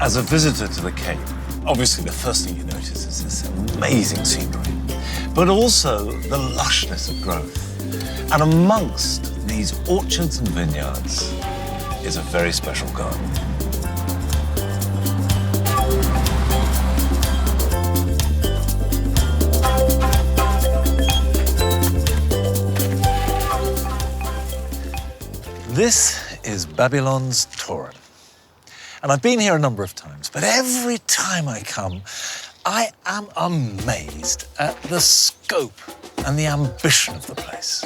As a visitor to the Cape, obviously the first thing you notice is this amazing scenery, but also the lushness of growth. And amongst these orchards and vineyards is a very special garden. This is Babylonstoren. And I've been here a number of times, but every time I come, I am amazed at the scope and the ambition of the place.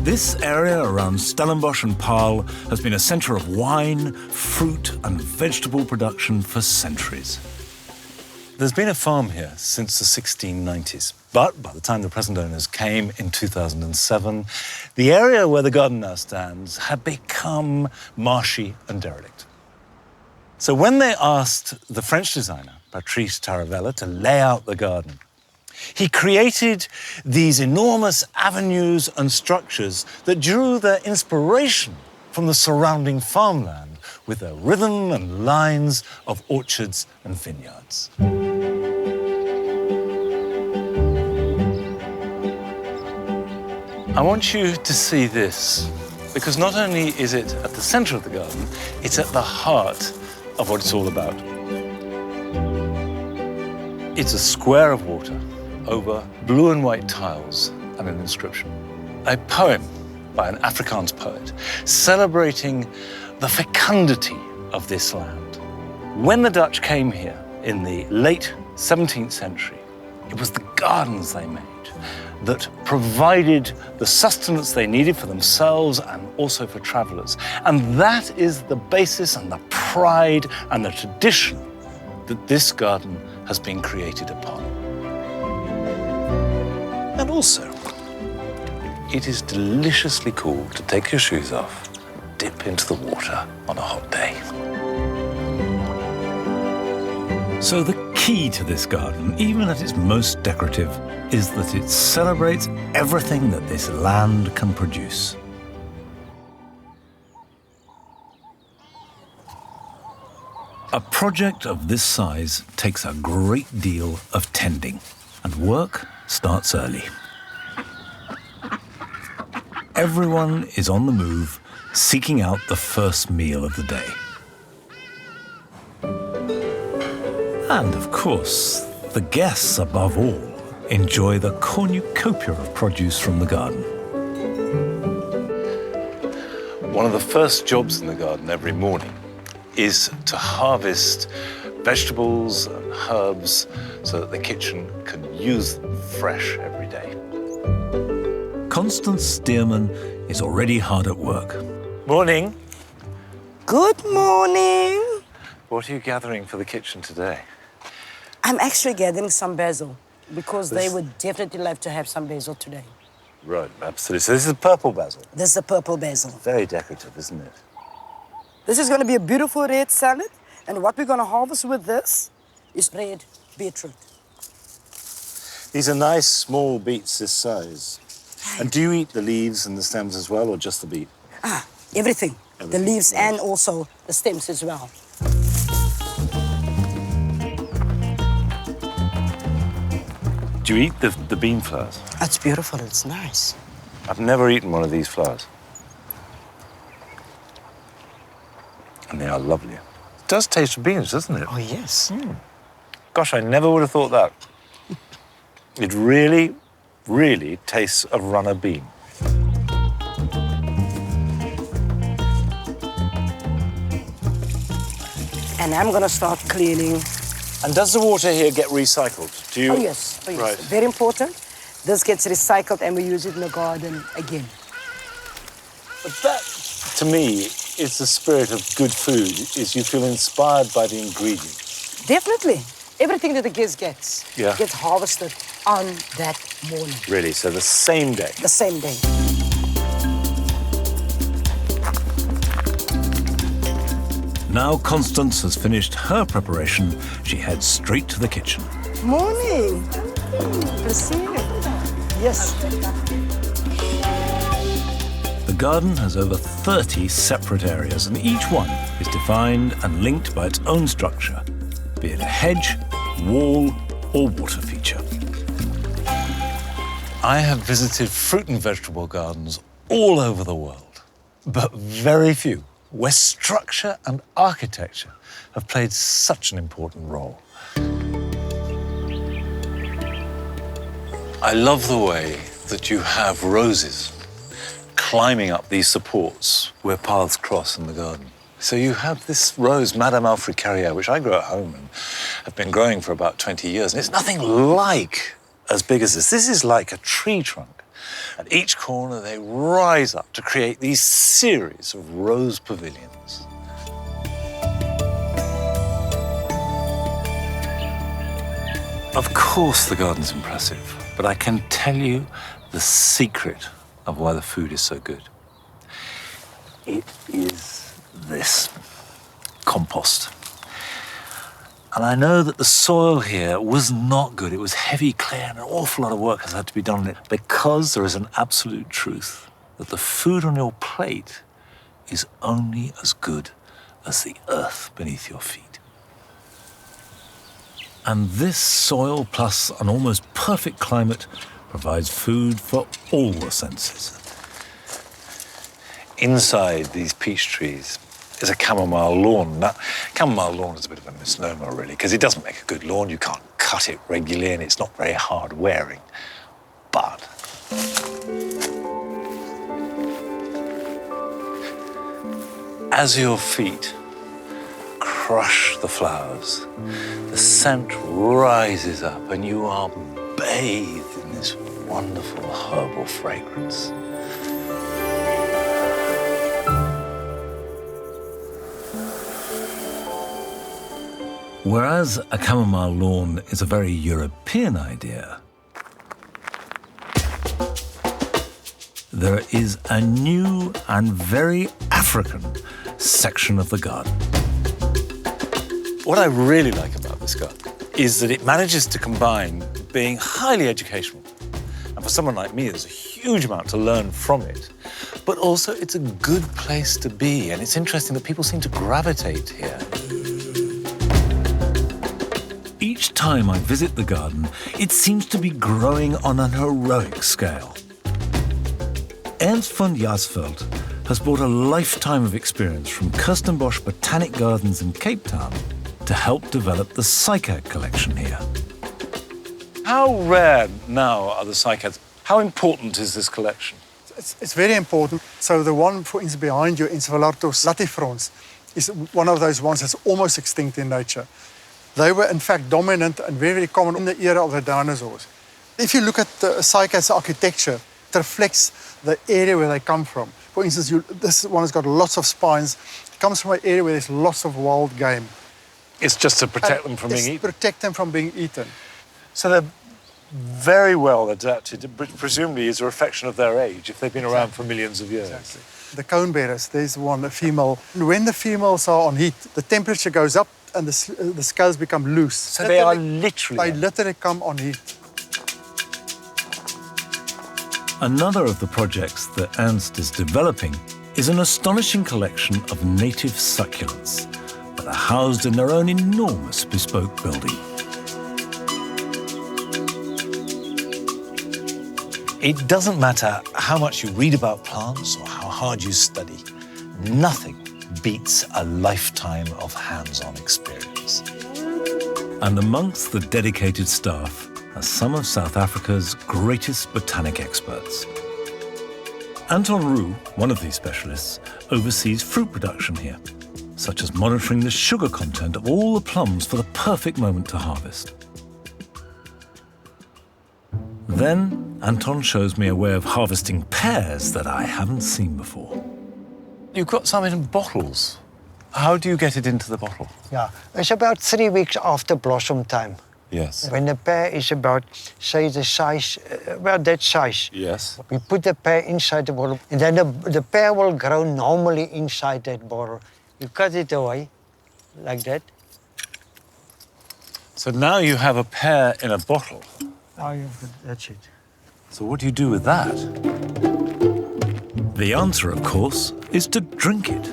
This area around Stellenbosch and Paarl has been a centre of wine, fruit and vegetable production for centuries. There's been a farm here since the 1690s, but by the time the present owners came in 2007, the area where the garden now stands had become marshy and derelict. So when they asked the French designer, Patrice Taravella, to lay out the garden, he created these enormous avenues and structures that drew their inspiration from the surrounding farmland with their rhythm and lines of orchards and vineyards. I want you to see this, because not only is it at the center of the garden, it's at the heart of what it's all about. It's a square of water over blue and white tiles and an inscription. A poem by an Afrikaans poet celebrating the fecundity of this land. When the Dutch came here in the late 17th century, it was the gardens they made that provided the sustenance they needed for themselves and also for travelers. And that is the basis and the pride and the tradition that this garden has been created upon. And also, it is deliciously cool to take your shoes off and dip into the water on a hot day. So the key to this garden, even at its most decorative, is that it celebrates everything that this land can produce. A project of this size takes a great deal of tending, and work starts early. Everyone is on the move, seeking out the first meal of the day. And of course, the guests above all enjoy the cornucopia of produce from the garden. One of the first jobs in the garden every morning is to harvest vegetables and herbs so that the kitchen can use them fresh every day. Constance Stearman is already hard at work. Morning. Good morning. What are you gathering for the kitchen today? I'm actually gathering some basil because they would definitely love to have some basil today. Right, absolutely. So this is purple basil. This is the purple basil. Very decorative, isn't it? This is going to be a beautiful red salad. And what we're going to harvest with this is red beetroot. These are nice small beets this size. And do you eat the leaves and the stems as well, or just the beet? Everything. The leaves right. and also the stems as well. Do you eat the bean flowers? That's beautiful. It's nice. I've never eaten one of these flowers. And they are lovely. It does taste of beans, doesn't it? Oh, yes. Gosh, I never would have thought that. It really, really tastes of runner bean. And I'm going to start cleaning. And does the water here get recycled? Do you? Oh, yes. Oh, yes. Right. Very important. This gets recycled and we use it in the garden again. But that, to me, is the spirit of good food, is you feel inspired by the ingredients. Definitely. Everything that the guest gets gets harvested on that morning. Really? So the same day? The same day. Now Constance has finished her preparation, she heads straight to the kitchen. Morning. Yes. The garden has over 30 separate areas, and each one is defined and linked by its own structure, be it a hedge, wall, or water feature. I have visited fruit and vegetable gardens all over the world, but very few where structure and architecture have played such an important role. I love the way that you have roses climbing up these supports where paths cross in the garden. So you have this rose, Madame Alfred Carrière, which I grew at home and have been growing for about 20 years, and it's nothing like as big as this. This is like a tree trunk. At each corner, they rise up to create these series of rose pavilions. Of course, the garden's impressive, but I can tell you the secret of why the food is so good. It is this compost. And I know that the soil here was not good. It was heavy clay and an awful lot of work has had to be done on it, because there is an absolute truth that the food on your plate is only as good as the earth beneath your feet. And this soil plus an almost perfect climate provides food for all the senses. Inside these peach trees is a chamomile lawn. Now, chamomile lawn is a bit of a misnomer, really, because it doesn't make a good lawn. You can't cut it regularly, and it's not very hard wearing. But as your feet crush the flowers, the scent rises up, and you are bathed in this wonderful herbal fragrance. Whereas a chamomile lawn is a very European idea, there is a new and very African section of the garden. What I really like about this garden is that it manages to combine being highly educational, and for someone like me, there's a huge amount to learn from it, but also it's a good place to be, and it's interesting that people seem to gravitate here. Each time I visit the garden, it seems to be growing on an heroic scale. Ernst von Jasveld has brought a lifetime of experience from Kirstenbosch Botanic Gardens in Cape Town to help develop the cycad collection here. How rare now are the cycads? How important is this collection? It's very important. So the one, for instance, behind you, Encephalartos latifrons, is one of those ones that's almost extinct in nature. They were, in fact, dominant and very, very common in the era of the dinosaurs. If you look at the cycad's architecture, it reflects the area where they come from. For instance, this one has got lots of spines. It comes from an area where there's lots of wild game. It's just to protect them from being eaten? Protect them from being eaten. So they're very well adapted, presumably as a reflection of their age, if they've been around for millions of years. Exactly. The cone bearers, there's one, a female. When the females are on heat, the temperature goes up and the scales become loose. So they are literally... They literally come on heat. Another of the projects that Ernst is developing is an astonishing collection of native succulents that are housed in their own enormous bespoke building. It doesn't matter how much you read about plants or how hard you study. Nothing beats a lifetime of hands-on experience. And amongst the dedicated staff are some of South Africa's greatest botanic experts. Anton Roux, one of these specialists, oversees fruit production here, such as monitoring the sugar content of all the plums for the perfect moment to harvest. Then Anton shows me a way of harvesting pears that I haven't seen before. You've got some in bottles. How do you get it into the bottle? Yeah, it's about 3 weeks after blossom time. Yes. When the pear is about, say, the size, about that size. Yes. We put the pear inside the bottle, and then the pear will grow normally inside that bottle. You cut it away, like that. So now you have a pear in a bottle. Oh, yeah, that's it. So what do you do with that? The answer, of course, is to drink it.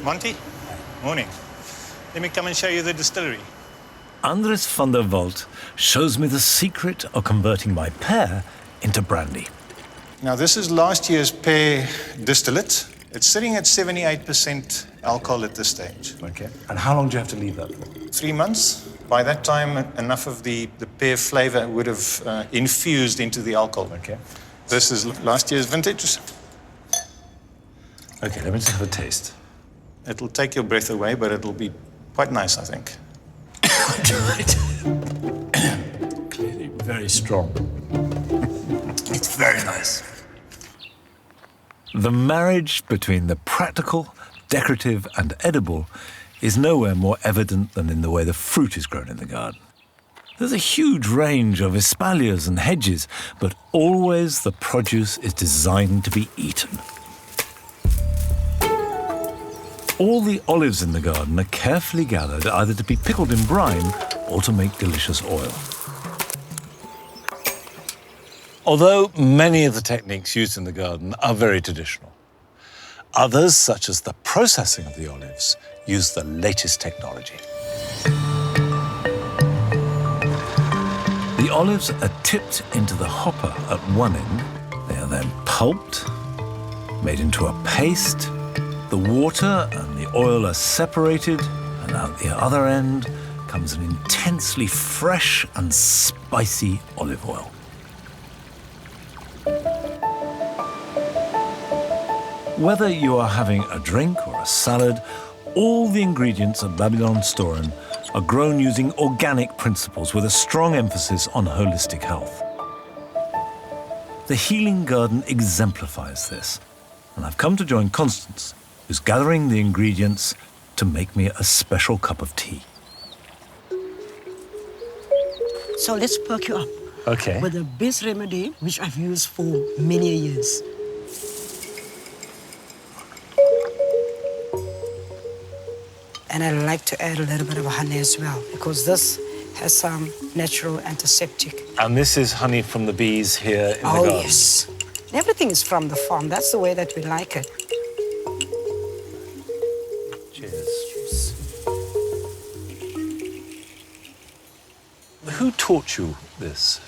Monty, morning. Let me come and show you the distillery. Andres van der Walt shows me the secret of converting my pear into brandy. Now, this is last year's pear distillate. It's sitting at 78% alcohol at this stage. Okay. And how long do you have to leave that for? 3 months. By that time, enough of the pear flavor would have infused into the alcohol. Okay. This is last year's vintage. Okay, let me just have a taste. It'll take your breath away, but it'll be quite nice, I think. Clearly very strong. It's very nice. The marriage between the practical, decorative, and edible is nowhere more evident than in the way the fruit is grown in the garden. There's a huge range of espaliers and hedges, but always the produce is designed to be eaten. All the olives in the garden are carefully gathered either to be pickled in brine or to make delicious oil. Although many of the techniques used in the garden are very traditional, others, such as the processing of the olives, use the latest technology. The olives are tipped into the hopper at one end. They are then pulped, made into a paste. The water and the oil are separated, and out the other end comes an intensely fresh and spicy olive oil. Whether you are having a drink or a salad, all the ingredients of Babylonstoren are grown using organic principles with a strong emphasis on holistic health. The healing garden exemplifies this, and I've come to join Constance, who's gathering the ingredients to make me a special cup of tea. So let's perk you up Okay. with the best remedy, which I've used for many years. And I like to add a little bit of honey as well, because this has some natural antiseptic. And this is honey from the bees here in the Oh, garden? yes. Everything is from the farm. That's the way that we like it. Cheers. Who taught you this?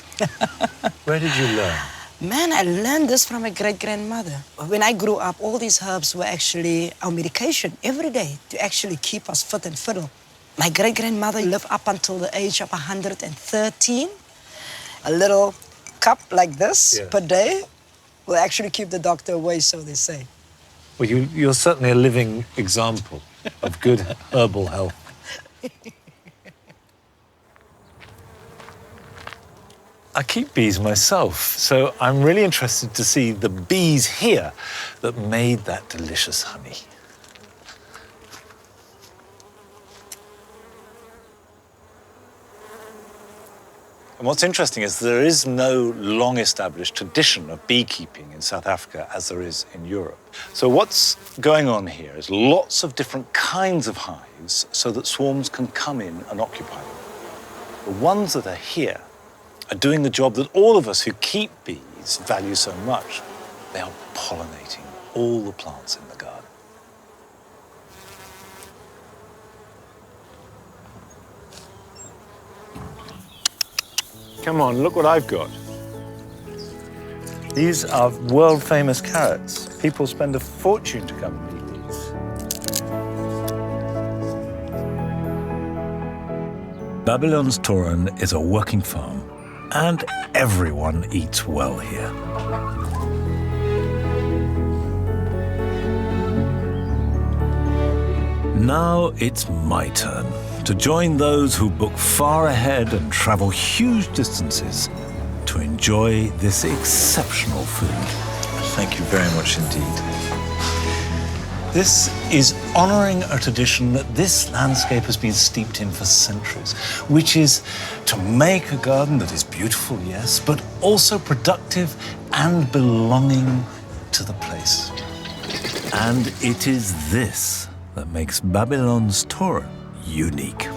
Where did you learn? Man, I learned this from my great-grandmother. When I grew up, all these herbs were actually our medication every day to actually keep us fit and fiddle. My great-grandmother lived up until the age of 113. A little cup like this per day will actually keep the doctor away, so they say. Well, you're certainly a living example of good herbal health. I keep bees myself, so I'm really interested to see the bees here that made that delicious honey. And what's interesting is there is no long-established tradition of beekeeping in South Africa as there is in Europe. So what's going on here is lots of different kinds of hives so that swarms can come in and occupy them. The ones that are here are doing the job that all of us who keep bees value so much. They are pollinating all the plants in the garden. Come on, look what I've got. These are world-famous carrots. People spend a fortune to come and eat these. Babylonstoren is a working farm, and everyone eats well here. Now it's my turn to join those who book far ahead and travel huge distances to enjoy this exceptional food. Thank you very much indeed. This is honouring a tradition that this landscape has been steeped in for centuries, which is to make a garden that is beautiful, yes, but also productive and belonging to the place. And it is this that makes Babylonstoren unique.